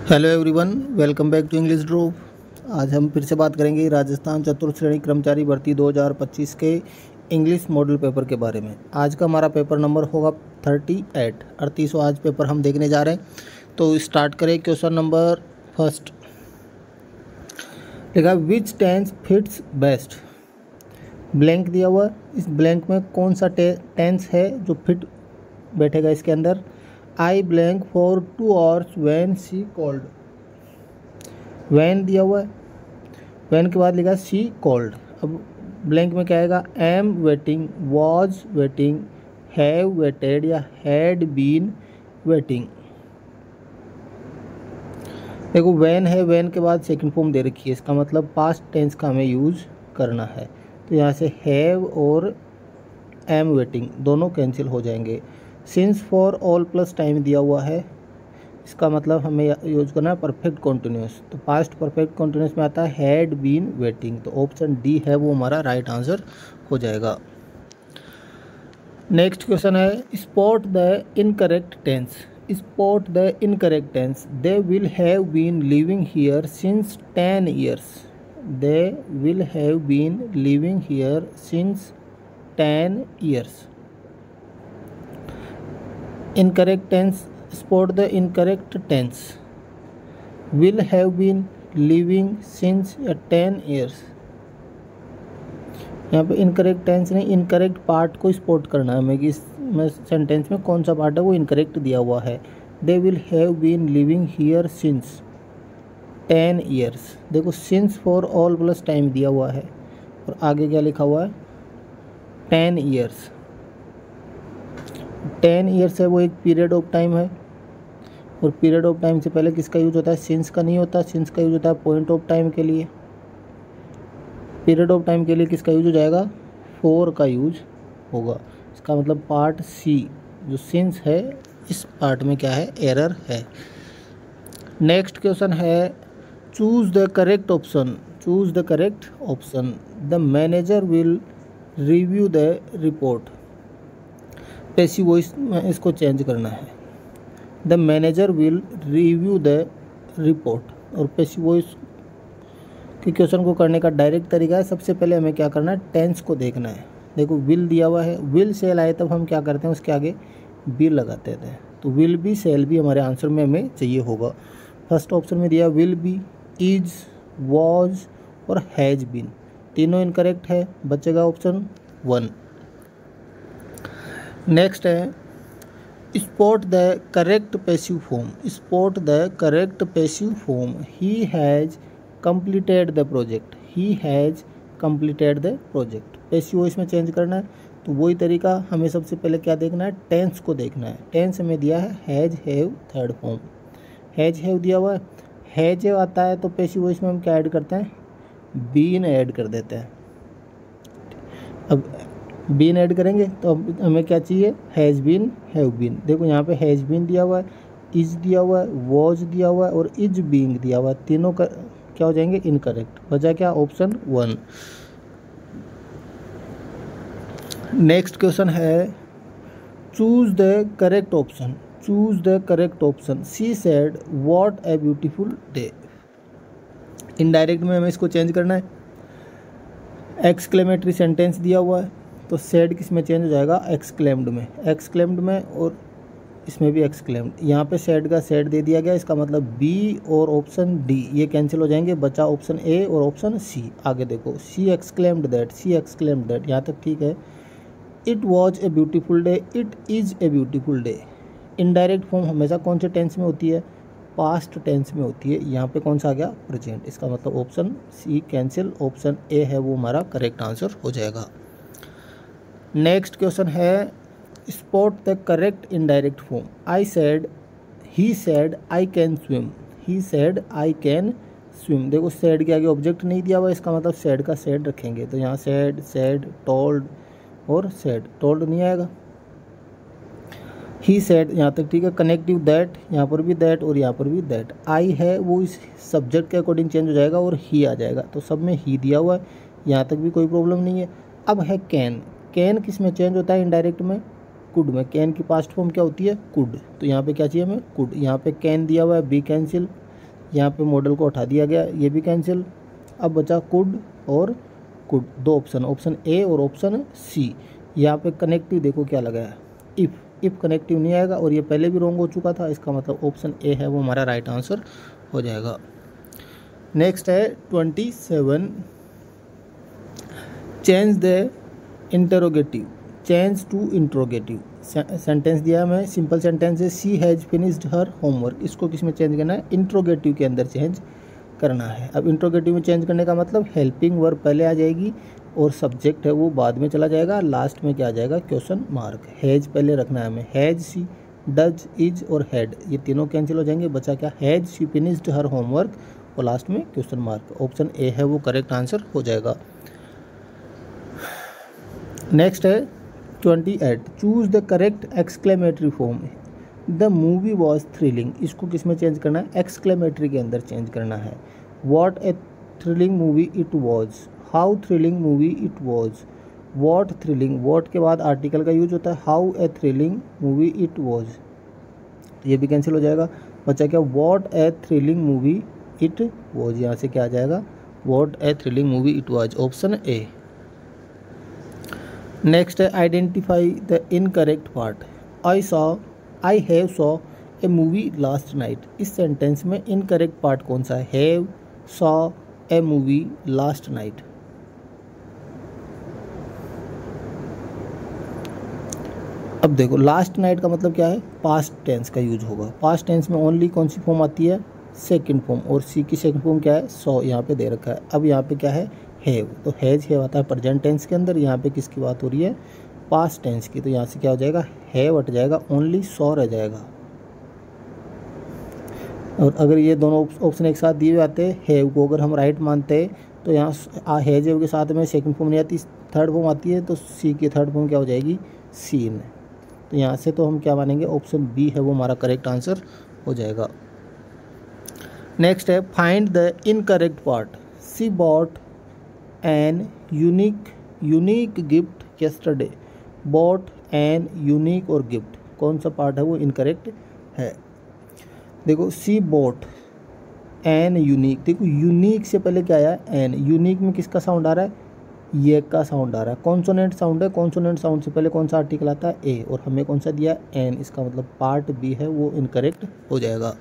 Hello everyone, welcome back to English drop. आज हम फिर से बात करेंगे राजस्थान चतुर्थ श्रेणी कर्मचारी भर्ती 2025 के इंग्लिश मॉडल पेपर के बारे में। आज का हमारा पेपर नंबर होगा 38 आज पेपर हम देखने जा रहे हैं। तो स्टार्ट करें। क्वेश्चन नंबर फर्स्ट लिखा विच टेंस फिट्स बेस्ट। ब्लैंक दिया हुआ, इस ब्लैंक में कौन सा टेंस है जो फिट बैठेगा इसके अंदर। I blank for 2 hours when she called. When दिया हुआ है, वैन के बाद लिखा शी कॉल्ड। अब ब्लैंक में क्या आएगा, am waiting, was waiting, have waited या हैड बीन वेटिंग। देखो वैन है, वैन के बाद सेकंड फॉर्म दे रखी है, इसका मतलब पास्ट टेंस का हमें यूज करना है। तो यहाँ से हैव और एम वेटिंग दोनों कैंसिल हो जाएंगे। Since for all plus time दिया हुआ है, इसका मतलब हमें यूज करना है परफेक्ट कॉन्टिन्यूस। तो पास्ट परफेक्ट कॉन्टिन्यूस में आता है हैड बीन वेटिंग, तो ऑप्शन डी है वो हमारा राइट आंसर हो जाएगा। नेक्स्ट क्वेश्चन है spot the incorrect tense. Spot the incorrect tense. They will have been living here since 10 years। They will have been living here since 10 years। Incorrect tense, spot the incorrect tense. Will have been living since 10 years। यहाँ पे incorrect tense नहीं, incorrect part को spot करना है हमें कि इसमें sentence में कौन सा पार्ट है वो इनकरेक्ट दिया हुआ है। They will have been living here since 10 years। देखो since for all plus time दिया हुआ है और आगे क्या लिखा हुआ है 10 years। 10 years है वो एक पीरियड ऑफ टाइम है, और पीरियड ऑफ टाइम से पहले किसका यूज होता है, सिंस का नहीं होता। सिंस का यूज होता है पॉइंट ऑफ टाइम के लिए। पीरियड ऑफ टाइम के लिए किसका यूज हो जाएगा, फॉर का यूज होगा। इसका मतलब पार्ट सी जो सिंस है इस पार्ट में क्या है, एरर है। नेक्स्ट क्वेश्चन है choose the correct option. Choose the correct option. The manager will review the report. Passive voice में इसको चेंज करना है। The manager will review the report. और पैसिव वॉइस के क्वेश्चन को करने का डायरेक्ट तरीका है, सबसे पहले हमें क्या करना है, टेंस को देखना है। देखो विल दिया हुआ है, विल सेल आए तब हम क्या करते हैं उसके आगे बी लगाते थे। तो विल बी सेल भी हमारे आंसर में हमें चाहिए होगा। फर्स्ट ऑप्शन में दिया विल बी, इज, वॉज और हैज बीन, तीनों इनकरेक्ट है, बचेगा ऑप्शन 1। नेक्स्ट है spot the correct passive form. Spot the correct passive form. He has completed the project. He has completed the project. Passive voice में change करना है तो वही तरीका, हमें सबसे पहले क्या देखना है, टेंस को देखना है। टेंस हमें दिया है has have third form. Has have दिया हुआ है, हैज़ हैव आता है तो पैसिव वॉइस में हम क्या ऐड करते हैं, बीन ऐड कर देते हैं। अब बीन ऐड करेंगे तो अब हमें क्या चाहिए, हैज़ बीन, हैव बीन। देखो यहाँ पे हैज़ बीन दिया हुआ है, इज दिया हुआ है, वॉज दिया हुआ है और इज बीइंग दिया हुआ है, तीनों का क्या हो जाएंगे, इनकरेक्ट। बचा क्या, ऑप्शन 1। नेक्स्ट क्वेश्चन है choose the correct option. Choose the correct option. She said what A beautiful day. Indirect में हमें इसको चेंज करना है। एक्सक्लेमेटरी सेंटेंस दिया हुआ है तो सेड किस में चेंज हो जाएगा, एक्सक्लेम्ड में। एक्सक्लेम्ड में और इसमें भी एक्सक्लेम्ड। यहाँ पे सेड का सेड दे दिया गया, इसका मतलब बी और ऑप्शन डी ये कैंसिल हो जाएंगे, बचा ऑप्शन ए और ऑप्शन सी। आगे देखो she exclaimed that, she exclaimed that, यहाँ तक ठीक है। It was a beautiful day, it is a beautiful day. Indirect form हमेशा कौन से टेंस में होती है, पास्ट टेंस में होती है। यहाँ पे कौन सा आ गया, प्रेजेंट। इसका मतलब option c cancel, option a है वो हमारा करेक्ट आंसर हो जाएगा। नेक्स्ट क्वेश्चन है spot the correct indirect form. I said, he said I can swim. He said I can swim. देखो सेड के आगे ऑब्जेक्ट नहीं दिया हुआ, इसका मतलब सेड का सेड रखेंगे। तो यहाँ सेड, सेड, टोल्ड और सेड, टोल्ड नहीं आएगा। ही सेड यहाँ तक ठीक है। कनेक्टिव दैट, यहाँ पर भी दैट और यहाँ पर भी दैट। आई है वो इस सब्जेक्ट के अकॉर्डिंग चेंज हो जाएगा और ही आ जाएगा, तो सब में ही दिया हुआ है, यहाँ तक भी कोई प्रॉब्लम नहीं है। अब है कैन। कैन किस में चेंज होता है, इनडायरेक्ट में, कुड में। कैन की पास्ट फॉर्म क्या होती है, कुड। तो यहाँ पे क्या चाहिए हमें, कुड। यहाँ पे कैन दिया हुआ है, बी कैंसिल। यहाँ पे मॉडल को उठा दिया गया, ये भी कैंसिल। अब बचा कुड और कुड, दो ऑप्शन, ऑप्शन ए और ऑप्शन सी। यहाँ पे कनेक्टिव देखो क्या लगा है, इफ़ कनेक्टिव नहीं आएगा और ये पहले भी रॉन्ग हो चुका था, इसका मतलब ऑप्शन ए है वो हमारा राइट आंसर हो जाएगा। नेक्स्ट है 27, change the interrogative, change to interrogative. Sentence दिया है हमें, सिंपल सेंटेंस है, she has finished her homework. इसको किस में चेंज करना है, इंट्रोगेटिव के अंदर चेंज करना है। अब इंट्रोगेटिव में चेंज करने का मतलब हेल्पिंग वर्ब पहले आ जाएगी और सब्जेक्ट है वो बाद में चला जाएगा, लास्ट में क्या आ जाएगा, क्वेश्चन मार्क। हैज़ पहले रखना है हमें, हैज़ शी, डज, इज और हैड, ये तीनों कैंसिल हो जाएंगे, बचा क्या, has she finished her homework और लास्ट में क्वेश्चन मार्क। ऑप्शन ए है वो करेक्ट आंसर हो जाएगा। नेक्स्ट है 28, choose the correct exclamatory form. The movie was thrilling, इसको किस में चेंज करना है, एक्सक्लेमेटरी के अंदर चेंज करना है। What a thrilling movie it was, how thrilling movie it was, what thrilling, what के बाद आर्टिकल का यूज होता है, how a thrilling movie it was, ये भी कैंसिल हो जाएगा, बचा क्या, what a thrilling movie it was, यहाँ से क्या आ जाएगा, what a thrilling movie it was, option A. Next है identify the incorrect part. I have saw a movie last night, इस सेंटेंस में इनकरेक्ट पार्ट कौन सा है, have saw a movie last night. अब देखो लास्ट नाइट का मतलब क्या है, पास्ट टेंस का यूज होगा। पास्ट टेंस में ओनली कौन सी फॉर्म आती है, सेकंड फॉर्म, और सी की सेकंड फॉर्म क्या है, सॉ, यहाँ पे दे रखा है। अब यहाँ पे क्या है, हैव, तो हैज़ हैव आता है प्रेजेंट टेंस के अंदर, यहाँ पे किसकी बात हो रही है, पास्ट टेंस की, तो यहाँ से क्या हो जाएगा, हैव हट जाएगा, ओनली सॉ रह जाएगा। और अगर ये दोनों ऑप्शन एक साथ दिए हुए आते, हैव को अगर हम राइट मानते तो यहाँ हैज़ हैव के साथ में सेकंड फॉर्म नहीं आती, थर्ड फॉर्म आती है, तो सी की थर्ड फॉर्म क्या हो जाएगी, सीन। तो यहाँ से तो हम क्या मानेंगे, ऑप्शन बी है वो हमारा करेक्ट आंसर हो जाएगा। नेक्स्ट है find the incorrect part. She bought an unique gift yesterday, bought an unique और गिफ्ट, कौन सा पार्ट है वो इनकरेक्ट है। देखो सी बॉट एन यूनिक, देखो यूनिक से पहले क्या आया, एन, यूनिक में किसका साउंड आ रहा है, ये का साउंड आ रहा है, कॉन्सोनेंट साउंड है, कॉन्सोनेंट साउंड से पहले कौन सा आर्टिकल आता है, ए, और हमें कौन सा दिया, एन, इसका मतलब पार्ट बी है वो इनकरेक्ट हो जाएगा।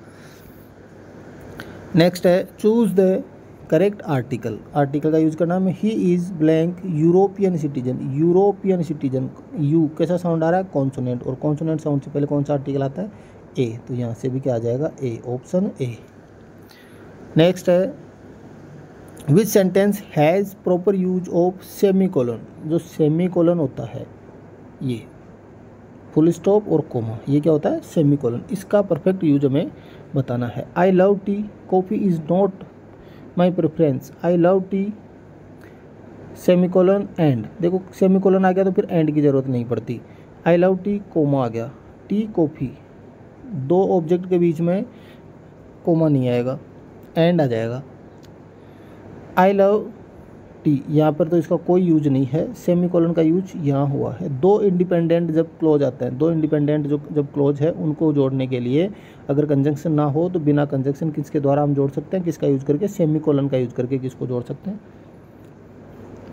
नेक्स्ट है choose the correct article. Article का यूज करना है, he is blank European citizen, European citizen, you कैसा साउंड आ रहा है, कॉन्सोनेंट, और कॉन्सोनेंट साउंड से पहले कौन सा आर्टिकल आता है, ए, तो यहाँ से भी क्या आ जाएगा, ए, ऑप्शन ए। नेक्स्ट है विच sentence has proper use of semi colon, जो सेमी कोलन होता है, ये फुल स्टॉप और कोमा, ये क्या होता है, सेमी कोलन, इसका परफेक्ट यूज हमें बताना है। I love T, coffee is not my preference, I love T, semi colon and, देखो सेमी कोलन आ गया तो फिर एंड की ज़रूरत नहीं पड़ती, आई लव टी कोमा आ गया, टी कॉफ़ी, दो ऑब्जेक्ट के बीच में कोमा नहीं आएगा, एंड आ जाएगा। आई लव टी, यहाँ पर तो इसका कोई यूज नहीं है, सेमी कोलन का यूज यहाँ हुआ है। दो इंडिपेंडेंट जब क्लोज आते हैं, दो इंडिपेंडेंट जो जब क्लोज है उनको जोड़ने के लिए अगर कंजंक्शन ना हो तो बिना कंजंक्शन किसके द्वारा हम जोड़ सकते हैं, किसका यूज करके, सेमी कोलन का यूज करके किसको जोड़ सकते हैं।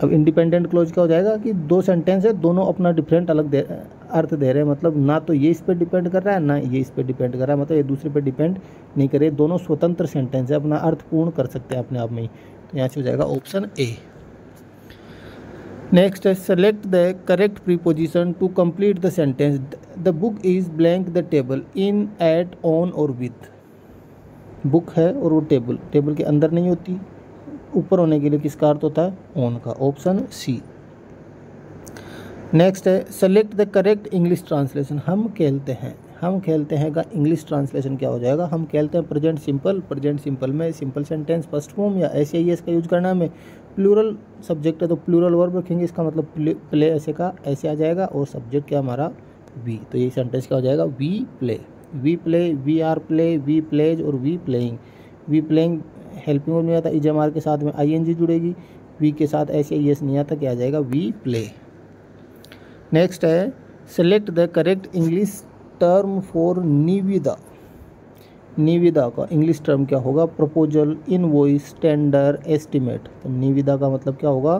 अब इंडिपेंडेंट क्लोज क्या हो जाएगा कि दो सेंटेंस है, दोनों अपना डिफरेंट अलग अर्थ दे रहे हैं, मतलब ना तो ये इस पर डिपेंड कर रहा है ना ये इस पर डिपेंड कर रहा है, मतलब ये दूसरे पर डिपेंड नहीं करे, दोनों स्वतंत्र सेंटेंस है, अपना अर्थ पूर्ण कर सकते हैं अपने आप में ही, तो यहाँ से हो जाएगा ऑप्शन ए। नेक्स्ट है select the correct preposition to complete the sentence. The book is blank the table in, at, on और विथ। बुक है और वो टेबल के अंदर नहीं होती, ऊपर होने के लिए किसका अर्थ होता है, ऑन का, ऑप्शन सी। नेक्स्ट है select the correct English translation. हम खेलते हैं का इंग्लिश ट्रांसलेशन क्या हो जाएगा, हम खेलते हैं प्रेजेंट सिंपल में सिंपल सेंटेंस फर्स्ट फॉर्म या ऐसे ही इसका यूज करना है हमें। प्लूरल सब्जेक्ट है तो प्लूरल वर्ब रखेंगे, इसका मतलब प्ले ऐसे का ऐसे आ जाएगा, और सब्जेक्ट क्या हमारा वी, तो ये सेंटेंस क्या हो जाएगा, we play, we are play, we plays और वी प्लेइंग हेल्पिंग वर्ब नहीं आता, इजमार के साथ में आईएनजी जुड़ेगी, वी के साथ ऐसे ही नहीं आता, क्या आ जाएगा, वी प्ले। नेक्स्ट है select the correct English term for निविदा। निविदा का इंग्लिश टर्म क्या होगा? Proposal, invoice, tender, estimate. तो निविदा का मतलब क्या होगा?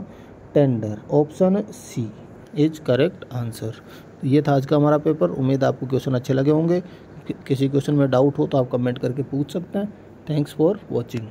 Tender. Option c is correct answer. तो ये था आज का हमारा पेपर। उम्मीद है आपको क्वेश्चन अच्छे लगे होंगे। किसी क्वेश्चन में डाउट हो तो आप कमेंट करके पूछ सकते हैं। Thanks for watching.